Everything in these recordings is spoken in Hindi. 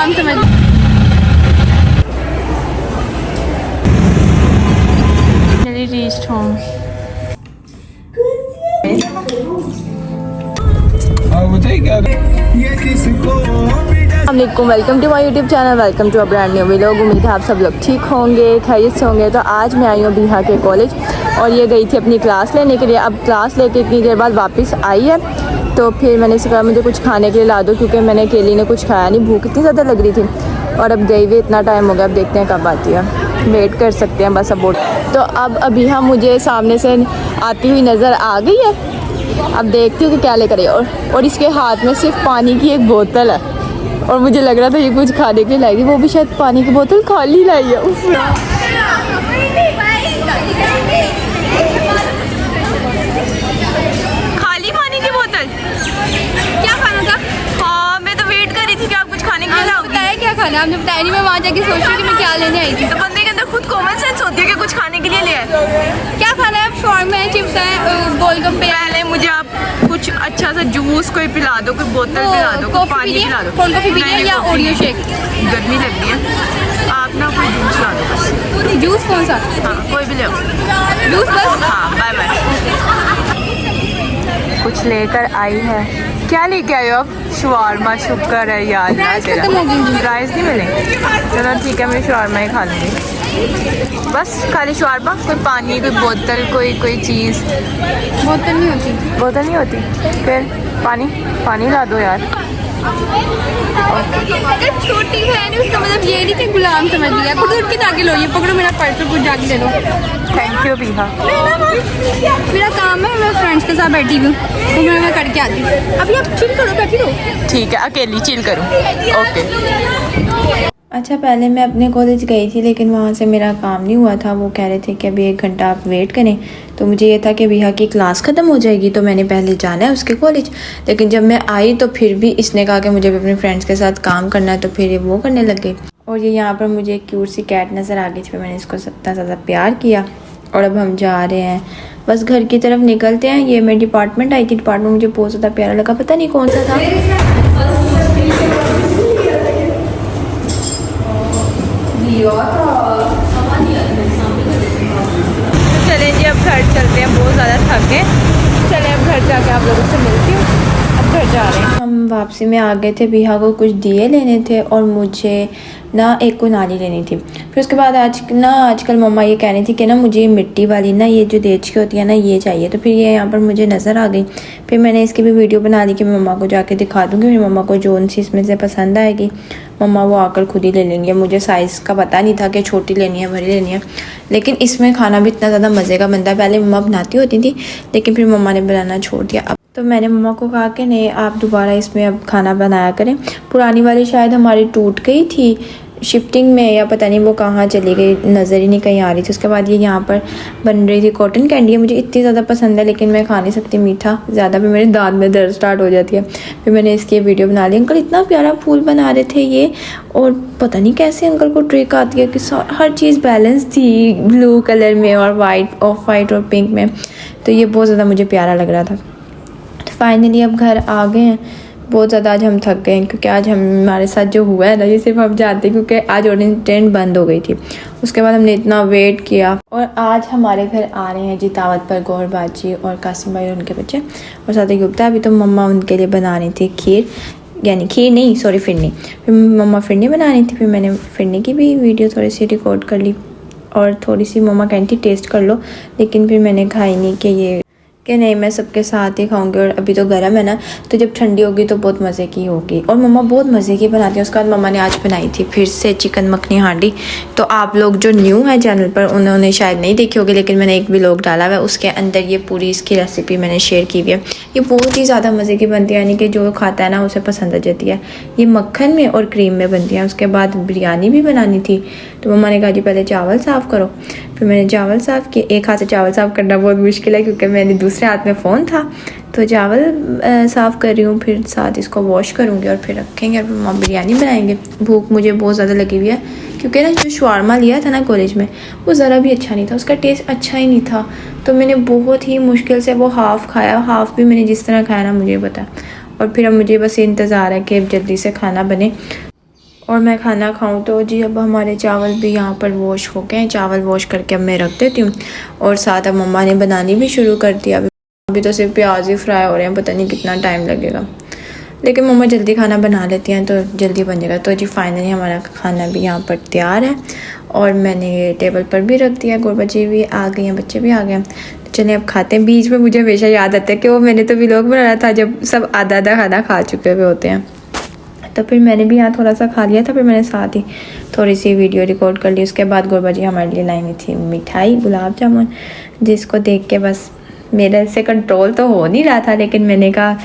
गुलाम समझ। Reached home. अस्सलामुअलैकुम, welcome to my YouTube channel, welcome to a brand new vlog. उम्मीद है आप सब लोग ठीक होंगे, खैरियत से होंगे। तो आज मैं आई हूँ बिहा के कॉलेज और ये गई थी अपनी क्लास लेने के लिए। अब क्लास लेके इतनी देर बाद वापस आई है, तो फिर मैंने कहा मुझे कुछ खाने के लिए ला दो, क्योंकि मैंने अकेली ने कुछ खाया नहीं, भूख इतनी ज़्यादा लग रही थी। और अब गई हुई इतना टाइम हो गया, अब देखते हैं कब आती है, वेट कर सकते हैं बस अब। तो अब अबिहा मुझे सामने से आती हुई नज़र आ गई है। अब देखती हूँ कि क्या लेकर आई। और इसके हाथ में सिर्फ पानी की एक बोतल है, और मुझे लग रहा था ये कुछ खाने के लिए लाई थी, वो भी शायद पानी की बोतल खाली लाई है। खाली पानी की बोतल, क्या खाना था? हाँ, मैं तो वेट कर रही थी कि आप कुछ खाने के लिए लाओगी। क्या खाना आपने बताया नहीं, मैं वहाँ जाके सोच रही थी मैं क्या लेने आई थी। तो बंदे के अंदर खुद कॉमन सेंस होती है कि कुछ खाने के लिए ले आए। क्या खाना है? शॉर्मा है, चिप्स है, गोलगप्पे। पहले मुझे आप कुछ अच्छा सा जूस कोई पिला दो, कोई बोतल पिला दो, कोई पानी पिला दो। कोल्ड कॉफी पी रही है या ओरियो शेक? गर्मी लग रही है, आप ना कोई जूस ला दो बस। जूस कौन सा? हाँ, कोई भी ले आओ। जूस बस? हाँ, बाय बाय। कुछ लेकर आई है, क्या लेके आए हो अब? शवारमा, शुक्र है यार। राइस खत्म हो गई। राइस नहीं मिले? चलो ठीक है, मैं शवारमा ही खा लूँगी। बस खाली शवारमा, कोई पानी, कोई बोतल, कोई चीज़? बोतल नहीं होती। बोतल नहीं होती? फिर पानी ला दो यार। अगर छोटी बहन है उसका मतलब ये नहीं कि गुलाम समझ लिया। खुद उठ के जाके लो, ये पकड़ो मेरा पर्स, कुछ जाके ले लो। थैंक यू बिहा। मेरा काम है, मैं फ्रेंड्स के साथ बैठी हूँ तो मैं करके आती हूँ। अभी आप चिल करो, बैठी रहो। ठीक है, अकेली चिल करूँ। ओके। अच्छा, पहले मैं अपने कॉलेज गई थी, लेकिन वहाँ से मेरा काम नहीं हुआ था। वो कह रहे थे कि अभी 1 घंटा आप वेट करें। तो मुझे ये था कि बिहा की क्लास ख़त्म हो जाएगी तो मैंने पहले जाना है उसके कॉलेज। लेकिन जब मैं आई तो फिर भी इसने कहा कि मुझे भी अपने फ्रेंड्स के साथ काम करना है, तो फिर ये वो करने लग गई। और ये यहाँ पर मुझे एक क्यूट सी कैट नज़र आ गई थी, मैंने इसको इतना ज़्यादा प्यार किया। और अब हम जा रहे हैं, बस घर की तरफ निकलते हैं। ये मैं डिपार्टमेंट आई थी, डिपार्टमेंट मुझे बहुत ज़्यादा प्यारा लगा, पता नहीं कौन सा था। चलें जी, अब घर चलते हैं, बहुत ज़्यादा थक गए। चलें अब घर जाके आप लोगों से मिलती हूँ। अब घर जा रहे हैं। हम वापसी में आ गए थे, बिहा को कुछ दिए लेने थे और मुझे ना एक को नाली लेनी थी। फिर उसके बाद आजकल मम्मा ये कह रही थी कि ना मुझे मिट्टी वाली ना, ये जो देच की होती है ना, ये चाहिए। तो फिर ये यहाँ पर मुझे नज़र आ गई। फिर मैंने इसकी भी वीडियो बना दी कि मैं मम्मा को जाके दिखा दूँगी। मेरी मम्मा को जो सी इसमें से पसंद आएगी मम्मा वो आकर खुद ही ले लेंगे। मुझे साइज़ का पता नहीं था कि छोटी लेनी है, बड़ी लेनी है। लेकिन इसमें खाना भी इतना ज़्यादा मज़े का बनता है। पहले मम्मा बनाती होती थी, लेकिन फिर मम्मा ने बनाना छोड़ दिया। अब तो मैंने मम्मा को कहा कि नहीं, आप दोबारा इसमें अब खाना बनाया करें। पुरानी वाली शायद हमारी टूट गई थी शिफ्टिंग में, या पता नहीं वो कहाँ चली गई, नज़र ही नहीं कहीं आ रही थी। उसके बाद ये यहाँ पर बन रही थी कॉटन कैंडी। है मुझे इतनी ज़्यादा पसंद है, लेकिन मैं खा नहीं सकती मीठा ज़्यादा, फिर मेरे दांत में दर्द स्टार्ट हो जाती है। फिर मैंने इसकी वीडियो बना ली। अंकल इतना प्यारा फूल बना रहे थे ये, और पता नहीं कैसे अंकल को ट्रिक आती है कि हर चीज़ बैलेंस थी, ब्लू कलर में और वाइट, ऑफ वाइट और पिंक में। तो ये बहुत ज़्यादा मुझे प्यारा लग रहा था। तो फाइनली अब घर आ गए हैं। बहुत ज़्यादा आज हम थक गए हैं, क्योंकि आज हमारे साथ जो हुआ है ना, ये सिर्फ हम जानते हैं, क्योंकि आज ऑरेंज ट्रेन बंद हो गई थी। उसके बाद हमने इतना वेट किया। और आज हमारे घर आ रहे हैं जी दावत पर गौहर बाजी और कासिम भाई और उनके बच्चे, और साथ ही गुप्ता। अभी तो मम्मा उनके लिए बना रही थी खीर, यानी खीर नहीं, सॉरी, फिरनी। फिर मम्मा फिरनी बना रही थी। फिर मैंने फिरनी की भी वीडियो थोड़ी सी रिकॉर्ड कर ली, और थोड़ी सी मम्मा कहती थी टेस्ट कर लो, लेकिन फिर मैंने खाई नहीं कि नहीं, मैं सबके साथ ही खाऊंगी। और अभी तो गर्म है ना, तो जब ठंडी होगी तो बहुत मज़े की होगी। और मम्मा बहुत मज़े की बनाती है। उसके बाद मम्मा ने आज बनाई थी फिर से चिकन मखनी हांडी। तो आप लोग जो न्यू है चैनल पर, उन्होंने शायद नहीं देखी होगी, लेकिन मैंने एक व्लॉग डाला हुआ है, उसके अंदर ये पूरी इसकी रेसिपी मैंने शेयर की हुई है। ये बहुत ही ज़्यादा मज़े की बनती है, यानी कि जो खाता है ना उसे पसंद आ जाती है। ये मक्खन में और क्रीम में बनती है। उसके बाद बिरयानी भी बनानी थी, तो मम्मा ने कहा जी पहले चावल साफ़ करो। फिर मैंने चावल साफ़ किए। एक हाथ से चावल साफ़ करना बहुत मुश्किल है, क्योंकि मैंने दूसरे हाथ में फ़ोन था। तो चावल साफ़ कर रही हूँ, फिर साथ इसको वॉश करूँगी और फिर रखेंगे, और मम्मा बिरयानी बनाएंगे। भूख मुझे बहुत ज़्यादा लगी हुई है, क्योंकि ना जो शवारमा लिया था ना कॉलेज में, वो ज़रा भी अच्छा नहीं था, उसका टेस्ट अच्छा ही नहीं था। तो मैंने बहुत ही मुश्किल से वो हाफ़ खाया। हाफ़ भी मैंने जिस तरह खाया ना मुझे पता। और फिर अब मुझे बस इंतज़ार है कि जल्दी से खाना बने। और मैं खाना खाऊं। तो जी अब हमारे चावल भी यहाँ पर वॉश हो गए हैं। चावल वॉश करके अब मैं रख देती हूँ और साथ अब मम्मा ने बनानी भी शुरू कर दिया। अभी तो सिर्फ प्याज ही फ्राई हो रहे हैं, पता नहीं कितना टाइम लगेगा, लेकिन मम्मा जल्दी खाना बना लेती हैं तो जल्दी बन जाएगा। तो जी फाइनली हमारा खाना भी यहाँ पर तैयार है और मैंने ये टेबल पर भी रख दिया। गुरबा जी भी आ गई हैं, बच्चे भी आ गए हैं। तो चलिए अब खाते हैं। बीच में मुझे हमेशा याद आता है कि वो मैंने तो व्लॉग बनाया था जब सब आधा आधा खाना खा चुके हुए होते हैं, तो फिर मैंने भी यहाँ थोड़ा सा खा लिया था, फिर मैंने साथ ही थोड़ी सी वीडियो रिकॉर्ड कर ली। उसके बाद गुरबा जी हमारे लिए लाई थी मिठाई, गुलाब जामुन, जिसको देख के बस मेरे से कंट्रोल तो हो नहीं रहा था, लेकिन मैंने कहा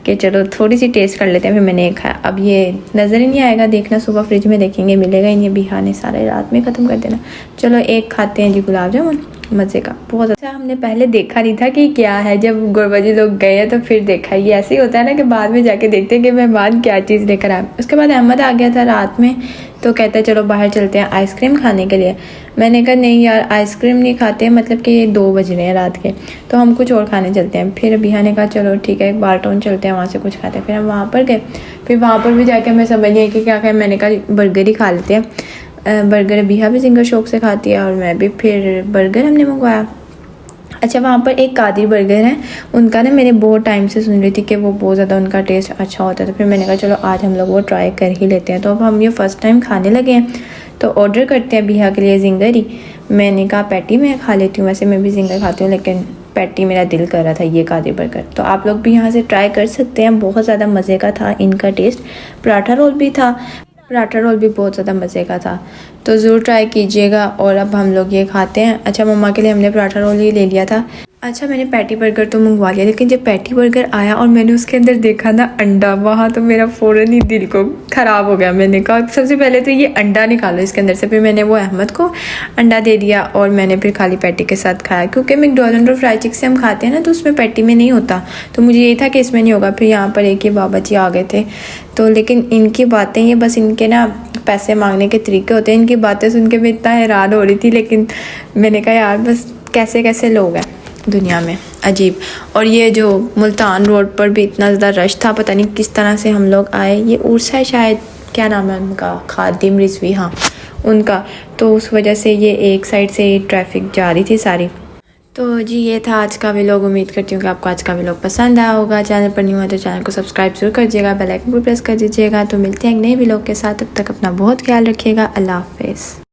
कि चलो थोड़ी सी टेस्ट कर लेते हैं। फिर मैंने एक खाया। अब ये नज़र ही नहीं आएगा, देखना सुबह फ्रिज में देखेंगे, मिलेगा ही नहीं। बिहा ने सारे रात में ख़त्म कर देना। चलो एक खाते हैं जी गुलाब जामुन, मज़े का, बहुत अच्छा। हमने पहले देखा नहीं था कि क्या है, जब गुरबा जी लोग गए हैं तो फिर देखा। ये ऐसे ही होता है ना कि बाद में जाके देखते हैं कि मेहमान क्या चीज़ लेकर आए। उसके बाद अहमद आ गया था रात में, तो कहता है चलो बाहर चलते हैं आइसक्रीम खाने के लिए। मैंने कहा नहीं यार आइसक्रीम नहीं खाते, मतलब कि ये 2 बज रहे हैं रात के, तो हम कुछ और खाने चलते हैं। फिर बिहा ने कहा चलो ठीक है, एक बारटाउन चलते हैं, वहाँ से कुछ खाते हैं। फिर हम वहाँ पर गए। फिर वहाँ पर भी जाके हमें समझ नहीं आई कि क्या खाए। मैंने कहा बर्गर ही खा लेते हैं। बर्गर बिहा भी जिंगर शौक से खाती है और मैं भी। फिर बर्गर हमने मंगवाया। अच्छा वहाँ पर एक कादिर बर्गर है, उनका ना मैंने बहुत टाइम से सुन रही थी कि वो बहुत ज़्यादा उनका टेस्ट अच्छा होता है, तो फिर मैंने कहा चलो आज हम लोग वो ट्राई कर ही लेते हैं। तो अब हम ये फ़र्स्ट टाइम खाने लगे हैं, तो ऑर्डर करते हैं बिहा के लिए जिंगर ही। मैंने कहा पैटी मैं खा लेती हूँ, वैसे मैं भी जिंगर खाती हूँ, लेकिन पैटी मेरा दिल कर रहा था ये कादिर बर्गर। तो आप लोग भी यहाँ से ट्राई कर सकते हैं, बहुत ज़्यादा मज़े का था इनका टेस्ट। पराठा रोल भी था, पराठा रोल भी बहुत ज़्यादा मज़े का था, तो ज़रूर ट्राई कीजिएगा। और अब हम लोग ये खाते हैं। अच्छा मम्मा के लिए हमने पराठा रोल ही ले लिया था। अच्छा मैंने पैटी बर्गर तो मंगवा लिया, लेकिन जब पैटी बर्गर आया और मैंने उसके अंदर देखा ना अंडा, वहाँ तो मेरा फ़ौरन ही दिल को ख़राब हो गया। मैंने कहा सबसे पहले तो ये अंडा निकालो इसके अंदर से। फिर मैंने वो अहमद को अंडा दे दिया और मैंने फिर खाली पैटी के साथ खाया, क्योंकि मैकडॉनल्ड और फ्राई चिक से हम खाते हैं ना, तो उसमें पैटी में नहीं होता, तो मुझे यही था कि इसमें नहीं होगा। फिर यहाँ पर एक ही बाबा जी आ गए थे, तो लेकिन इनकी बातें, ये बस इनके ना पैसे मांगने के तरीके होते हैं। इनकी बातें सुन के मैं इतना हैरान हो रही थी, लेकिन मैंने कहा यार बस कैसे कैसे लोग हैं दुनिया में, अजीब। और ये जो मुल्तान रोड पर भी इतना ज़्यादा रश था, पता नहीं किस तरह से हम लोग आए। ये उर्स है शायद, क्या नाम है उनका, खादिम रिजवी, हाँ उनका, तो उस वजह से ये एक साइड से ट्रैफिक जा रही थी सारी। तो जी ये था आज का व्लॉग। उम्मीद करती हूँ कि आपको आज का व्लॉग पसंद आया होगा। चैनल पर न्यू है तो चैनल को सब्सक्राइब जरूर कर दीजिएगा, बेल आइकन पर प्रेस कर दीजिएगा। तो मिलते हैं एक नए व्लॉग के साथ, तब तक अपना बहुत ख्याल रखिएगा। अल्लाह हाफिज़।